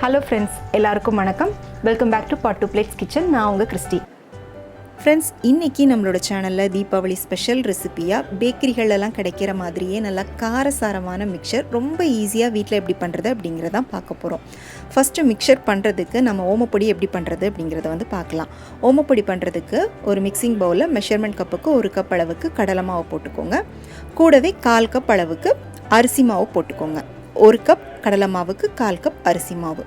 Hello friends, எல்லாருக்கும் வணக்கம். Welcome back to pot 2 plates kitchen. நான் உங்கள் கிறிஸ்டி. ஃப்ரெண்ட்ஸ், இன்றைக்கி நம்மளோட சேனலில் தீபாவளி ஸ்பெஷல் ரெசிபியாக பேக்கரிகளெல்லாம் கிடைக்கிற மாதிரியே நல்லா காரசாரமான மிக்சர் ரொம்ப ஈஸியாக வீட்டில் எப்படி பண்ணுறது அப்படிங்கிறதான் பார்க்க போகிறோம். ஃபஸ்ட்டு மிக்சர் பண்ணுறதுக்கு நம்ம ஓமப்பொடி எப்படி பண்ணுறது அப்படிங்கிறத வந்து பார்க்கலாம். ஓமப்பொடி பண்ணுறதுக்கு ஒரு மிக்சிங் பவுலில் மெஷர்மெண்ட் கப்புக்கு 1 கப் அளவுக்கு கடலை மாவு போட்டுக்கோங்க. கூடவே 1/4 கப் அளவுக்கு அரிசி மாவு போட்டுக்கோங்க. 1 கப் கடலை மாவுக்கு 1/4 கப் அரிசி மாவு.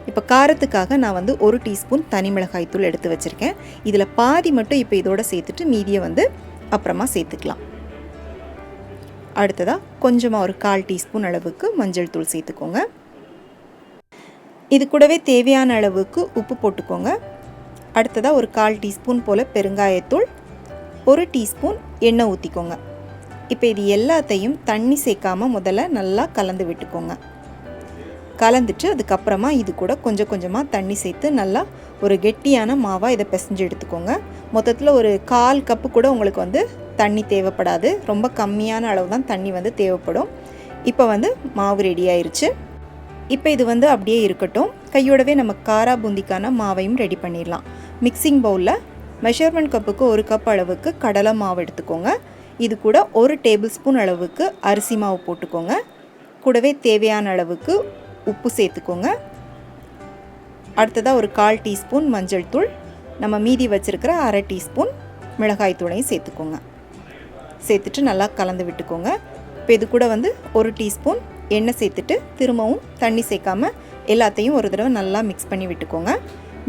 இப்போ காரத்துக்காக நான் வந்து 1 டீஸ்பூன் தனி மிளகாய் தூள் எடுத்து வச்சுருக்கேன். இதில் பாதி மட்டும் இப்போ இதோட சேர்த்துட்டு மீதியை வந்து அப்புறமா சேர்த்துக்கலாம். அடுத்ததாக கொஞ்சமாக ஒரு 1/4 டீஸ்பூன் அளவுக்கு மஞ்சள் தூள் சேர்த்துக்கோங்க. இது கூடவே தேவையான அளவுக்கு உப்பு போட்டுக்கோங்க. அடுத்ததாக ஒரு 1/4 டீஸ்பூன் போல் பெருங்காயத்தூள், 1 டீஸ்பூன் எண்ணெய் ஊற்றிக்கோங்க. இப்போ இது எல்லாத்தையும் தண்ணி சேர்க்காமல் முதல்ல நல்லா கலந்து விட்டுக்கோங்க. கலந்துட்டு அதுக்கப்புறமா இது கூட கொஞ்சம் கொஞ்சமாக தண்ணி சேர்த்து நல்லா ஒரு கெட்டியான மாவாக இதை பிசைஞ்சு எடுத்துக்கோங்க. மொத்தத்தில் ஒரு 1/4 கப்பு கூட உங்களுக்கு வந்து தண்ணி தேவைப்படாது. ரொம்ப கம்மியான அளவு தான் தண்ணி வந்து தேவைப்படும். இப்போ வந்து மாவு ரெடி ஆயிடுச்சு. இப்போ இது வந்து அப்படியே இருக்கட்டும். கையோடவே நம்ம காரா பூந்திக்கான மாவையும் ரெடி பண்ணிடலாம். மிக்சிங் பவுலில் மெஷர்மெண்ட் கப்புக்கு 1 கப் அளவுக்கு கடலை மாவு எடுத்துக்கோங்க. இது கூட 1 டேபிள் ஸ்பூன் அளவுக்கு அரிசி மாவு போட்டுக்கோங்க. கூடவே தேவையான அளவுக்கு உப்பு சேர்த்துக்கோங்க. அடுத்ததாக ஒரு 1/4 டீஸ்பூன் மஞ்சள் தூள், நம்ம மீதி வச்சுருக்கிற 1/2 டீஸ்பூன் மிளகாய் தூளையும் சேர்த்துக்கோங்க. சேர்த்துட்டு நல்லா கலந்து விட்டுக்கோங்க. இப்போ இது கூட வந்து 1 டீஸ்பூன் எண்ணெய் சேர்த்துட்டு திரும்பவும் தண்ணி சேர்க்காமல் எல்லாத்தையும் ஒரு தடவை நல்லா மிக்ஸ் பண்ணி விட்டுக்கோங்க.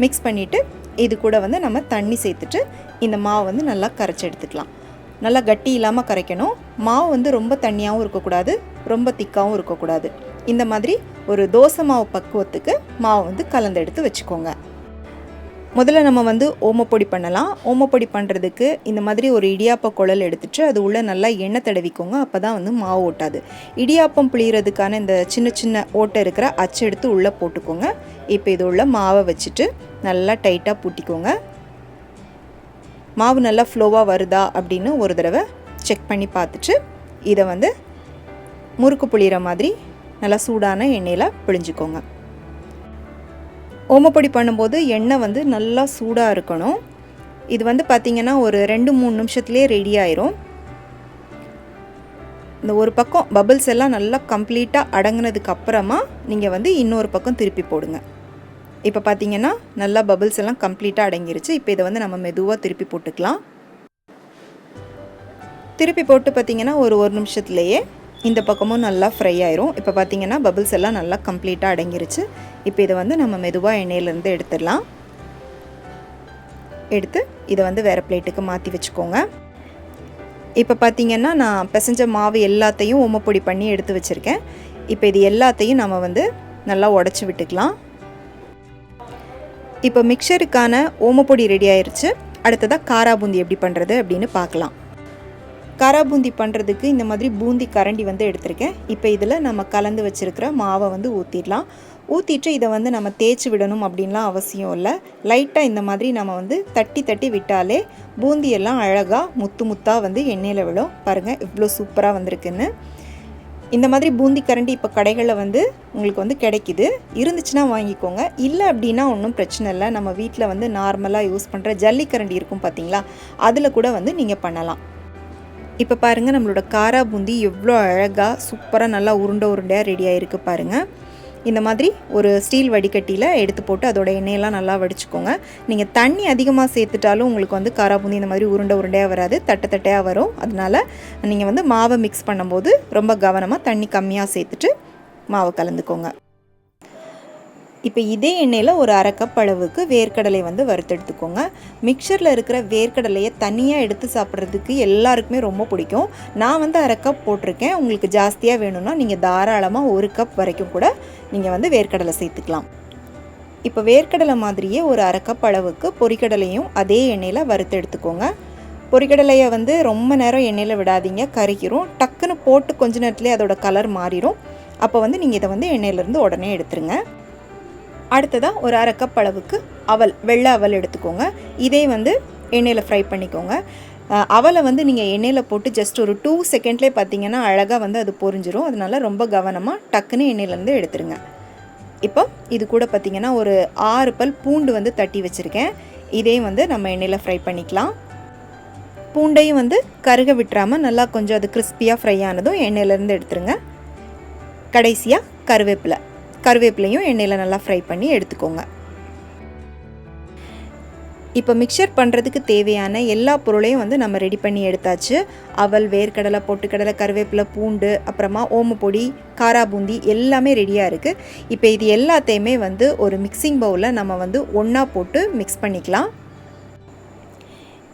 மிக்ஸ் பண்ணிவிட்டு இது கூட வந்து நம்ம தண்ணி சேர்த்துட்டு இந்த மாவு வந்து நல்லா கரைச்சி எடுத்துக்கலாம். நல்லா கட்டி இல்லாமல் கரைக்கணும். மாவு வந்து ரொம்ப தண்ணியாகவும் இருக்கக்கூடாது, ரொம்ப திக்காகவும் இருக்கக்கூடாது. இந்த மாதிரி ஒரு தோசை மாவு பக்குவத்துக்கு மாவு வந்து கலந்து எடுத்து வச்சுக்கோங்க. முதல்ல நம்ம வந்து ஓமப்பொடி பண்ணலாம். ஓமப்பொடி பண்ணுறதுக்கு இந்த மாதிரி ஒரு இடியாப்ப குழல் எடுத்துகிட்டு அது உள்ளே நல்லா எண்ணெய் தடவிக்கோங்க. அப்போ தான் வந்து மாவு ஓட்டாது. இடியாப்பம் புளியறதுக்கான இந்த சின்ன சின்ன ஓட்டை இருக்கிற அச்சு எடுத்து உள்ளே போட்டுக்கோங்க. இப்போ இது உள்ள மாவை வச்சுட்டு நல்லா டைட்டாக பூட்டிக்கோங்க. மாவு நல்லா ஃப்ளோவாக வருதா அப்படின்னு ஒரு தடவை செக் பண்ணி பார்த்துட்டு இதை வந்து முறுக்கு புளிகிற மாதிரி நல்லா சூடான எண்ணெயில் பிழிஞ்சிக்கோங்க. ஓமப்பொடி பண்ணும்போது எண்ணெய் வந்து நல்லா சூடாக இருக்கணும். இது வந்து பார்த்திங்கன்னா ஒரு 2-3 நிமிஷத்துலேயே ரெடி ஆயிரும். இந்த ஒரு பக்கம் பபிள்ஸ் எல்லாம் நல்லா கம்ப்ளீட்டாக அடங்கினதுக்கு அப்புறமா நீங்கள் வந்து இன்னொரு பக்கம் திருப்பி போடுங்க. இப்போ பார்த்தீங்கன்னா நல்லா பபிள்ஸ் எல்லாம் கம்ப்ளீட்டாக அடங்கிருச்சு. இப்போ இதை வந்து நம்ம மெதுவாக திருப்பி போட்டுக்கலாம். திருப்பி போட்டு பார்த்திங்கன்னா ஒரு நிமிஷத்துலேயே இந்த பக்கமும் நல்லா ஃப்ரை ஆயிரும். இப்போ பார்த்திங்கன்னா பபிள்ஸ் எல்லாம் நல்லா கம்ப்ளீட்டாக அடங்கிருச்சு. இப்போ இதை வந்து நம்ம மெதுவாக எண்ணெயிலேருந்து எடுத்துடலாம். எடுத்து இதை வந்து வேறு பிளேட்டுக்கு மாற்றி வச்சுக்கோங்க. இப்போ பார்த்திங்கன்னா நான் பிசைஞ்ச மாவு எல்லாத்தையும் ஓமப்பொடி பண்ணி எடுத்து வச்சுருக்கேன். இப்போ இது எல்லாத்தையும் நம்ம வந்து நல்லா உடச்சி விட்டுக்கலாம். இப்போ மிக்சருக்கான ஓமப்பொடி ரெடி ஆயிடுச்சு. அடுத்ததாக காரா பூந்தி எப்படி பண்ணுறது அப்படின்னு பார்க்கலாம். காரா பூந்தி பண்ணுறதுக்கு இந்த மாதிரி பூந்தி கரண்டி வந்து எடுத்திருக்கேன். இப்போ இதில் நம்ம கலந்து வச்சுருக்கிற மாவை வந்து ஊற்றிடலாம். ஊற்றிட்டு இதை வந்து நம்ம தேய்ச்சி விடணும் அப்படின்லாம் அவசியம் இல்லை. லைட்டாக இந்த மாதிரி நம்ம வந்து தட்டி தட்டி விட்டாலே பூந்தியெல்லாம் அழகாக முத்து முத்தாக வந்து எண்ணெயில் விடும். பாருங்கள் இவ்வளோ சூப்பராக வந்திருக்குன்னு. இந்த மாதிரி பூந்தி கரண்டி இப்போ கடைகளில் வந்து உங்களுக்கு வந்து கிடைக்கிது. இருந்துச்சுன்னா வாங்கிக்கோங்க. இல்லை அப்படின்னா ஒன்றும் பிரச்சனை இல்லை. நம்ம வீட்டில் வந்து நார்மலாக யூஸ் பண்ணுற ஜல்லி கரண்டி இருக்கும் பார்த்தீங்களா, அதில் கூட வந்து நீங்கள் பண்ணலாம். இப்போ பாருங்கள் நம்மளோட காரா பூந்தி எவ்வளோ அழகாக சூப்பராக நல்லா உருண்டையாக ரெடி ஆகிருக்கு பாருங்கள். இந்த மாதிரி ஒரு ஸ்டீல் வடிகட்டியில் எடுத்து போட்டு அதோட எண்ணெயெல்லாம் நல்லா வடிச்சுக்கோங்க. நீங்கள் தண்ணி அதிகமாக சேர்த்துட்டாலும் உங்களுக்கு வந்து காரா பூந்தி இந்த மாதிரி உருண்டையாக வராது, தட்டையாக வரும். அதனால் நீங்கள் வந்து மாவை மிக்ஸ் பண்ணும்போது ரொம்ப கவனமாக தண்ணி கம்மியாக சேர்த்துட்டு மாவை கலந்துக்கோங்க. இப்போ இதே எண்ணெயில் ஒரு 1/2 கப் அளவுக்கு வேர்க்கடலை வந்து வறுத்தெடுத்துக்கோங்க. மிக்சரில் இருக்கிற வேர்க்கடலையை தனியாக எடுத்து சாப்பிட்றதுக்கு எல்லாருக்குமே ரொம்ப பிடிக்கும். நான் வந்து 1/2 கப் போட்டிருக்கேன். உங்களுக்கு ஜாஸ்தியாக வேணும்னா நீங்கள் தாராளமாக 1 கப் வரைக்கும் கூட நீங்கள் வந்து வேர்க்கடலை சேர்த்துக்கலாம். இப்போ வேர்க்கடலை மாதிரியே ஒரு 1/2 கப் அளவுக்கு பொரிக்கடலையும் அதே எண்ணெயில் வறுத்து எடுத்துக்கோங்க. பொரிக்கடலையை வந்து ரொம்ப நேரம் எண்ணெயில் விடாதீங்க, கருகிரும். டக்குன்னு போட்டு கொஞ்ச நேரத்துலேயே அதோட கலர் மாறிடும். அப்போ வந்து நீங்கள் இதை வந்து எண்ணெயிலேருந்து உடனே எடுத்துருங்க. அடுத்ததாக ஒரு 1/2 கப் அளவுக்கு வெள்ளை அவல் எடுத்துக்கோங்க. இதே வந்து எண்ணெயில் ஃப்ரை பண்ணிக்கோங்க. அவலை வந்து நீங்கள் எண்ணெயில் போட்டு ஜஸ்ட் ஒரு 2 செகண்ட்லேயே பார்த்தீங்கன்னா அழகாக வந்து அது பொரிஞ்சிரும். அதனால் ரொம்ப கவனமாக டக்குன்னு எண்ணெயிலேருந்து எடுத்துருங்க. இப்போ இது கூட பார்த்திங்கன்னா ஒரு 6 பல் பூண்டு வந்து தட்டி வச்சுருக்கேன். இதையும் வந்து நம்ம எண்ணெயில் ஃப்ரை பண்ணிக்கலாம். பூண்டையும் வந்து கருக விட்டுறாமல் நல்லா கொஞ்சம் அது கிறிஸ்பியாக ஃப்ரை ஆனதும் எண்ணெயிலேருந்து எடுத்துருங்க. கடைசியாக கருவேப்பிலையும் எண்ணெயில் நல்லா ஃப்ரை பண்ணி எடுத்துக்கோங்க. இப்போ மிக்சர் பண்ணுறதுக்கு தேவையான எல்லா பொருளையும் வந்து நம்ம ரெடி பண்ணி எடுத்தாச்சு. அவல், வேர்க்கடலை, பொட்டுக்கடலை, கருவேப்பிலை, பூண்டு, அப்புறமா ஓமப்பொடி, காரா பூந்தி எல்லாமே ரெடியாக இருக்குது. இப்போ இது எல்லாத்தையுமே வந்து ஒரு மிக்சிங் பவுலில் நம்ம வந்து ஒன்றா போட்டு மிக்ஸ் பண்ணிக்கலாம்.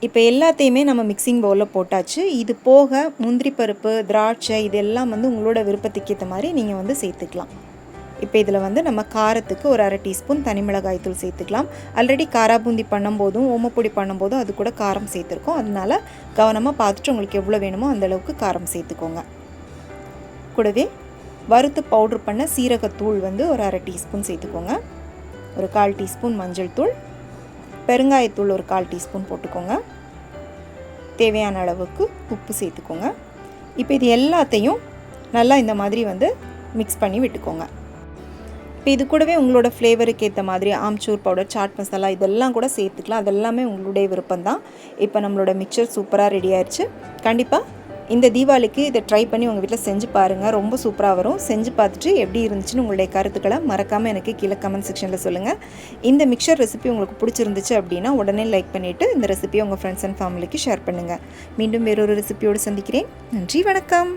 இப்போ எல்லாத்தையுமே நம்ம மிக்சிங் பவுலில் போட்டாச்சு. இது போக முந்திரி பருப்பு, திராட்சை இதெல்லாம் வந்து உங்களோட விருப்பத்துக்கு ஏற்ற மாதிரி நீங்கள் வந்து சேர்த்துக்கலாம். இப்போ இதில் வந்து நம்ம காரத்துக்கு ஒரு 1/2 டீஸ்பூன் தனி மிளகாய் தூள் சேர்த்துக்கலாம். ஆல்ரெடி காரா பூந்தி பண்ணும்போதும் ஓமப்பொடி பண்ணும்போதும் அது கூட காரம் சேர்த்துருக்கோம். அதனால் கவனமாக பார்த்துட்டு உங்களுக்கு எவ்வளோ வேணுமோ அந்தளவுக்கு காரம் சேர்த்துக்கோங்க. கூடவே வறுத்து பவுட்ரு பண்ண சீரகத்தூள் வந்து ஒரு 1/2 டீஸ்பூன் சேர்த்துக்கோங்க. ஒரு 1/4 டீஸ்பூன் மஞ்சள் தூள், பெருங்காயத்தூள் ஒரு 1/4 டீஸ்பூன் போட்டுக்கோங்க. தேவையான அளவுக்கு உப்பு சேர்த்துக்கோங்க. இப்போ இது எல்லாத்தையும் நல்லா இந்த மாதிரி வந்து மிக்ஸ் பண்ணி விட்டுக்கோங்க. இப்போ இது கூடவே உங்களோட ஃப்ளேவருக்கு ஏற்ற மாதிரி ஆம்ச்சூர் பவுடர், சாட் மசாலா இதெல்லாம் கூட சேர்த்துக்கலாம். அதெல்லாமே உங்களுடைய விருப்பம்தான். இப்போ நம்மளோட மிக்சர் சூப்பராக ரெடி ஆயிடுச்சு. கண்டிப்பாக இந்த தீபாவளிக்கு இதை ட்ரை பண்ணி உங்கள் வீட்டில் செஞ்சு பாருங்கள். ரொம்ப சூப்பராக வரும். செஞ்சு பார்த்துட்டு எப்படி இருந்துச்சுன்னு உங்களுடைய கருத்துக்களை மறக்காமல் எனக்கு கீழே கமெண்ட் செக்ஷனில் சொல்லுங்கள். இந்த மிக்சர் ரெசிபி உங்களுக்கு பிடிச்சிருந்துச்சு அப்படின்னா உடனே லைக் பண்ணிவிட்டு இந்த ரெசிபியை உங்கள் ஃப்ரெண்ட்ஸ் அண்ட் ஃபேமிலிக்கு ஷேர் பண்ணுங்கள். மீண்டும் வேறொரு ரெசிபியோடு சந்திக்கிறேன். நன்றி, வணக்கம்.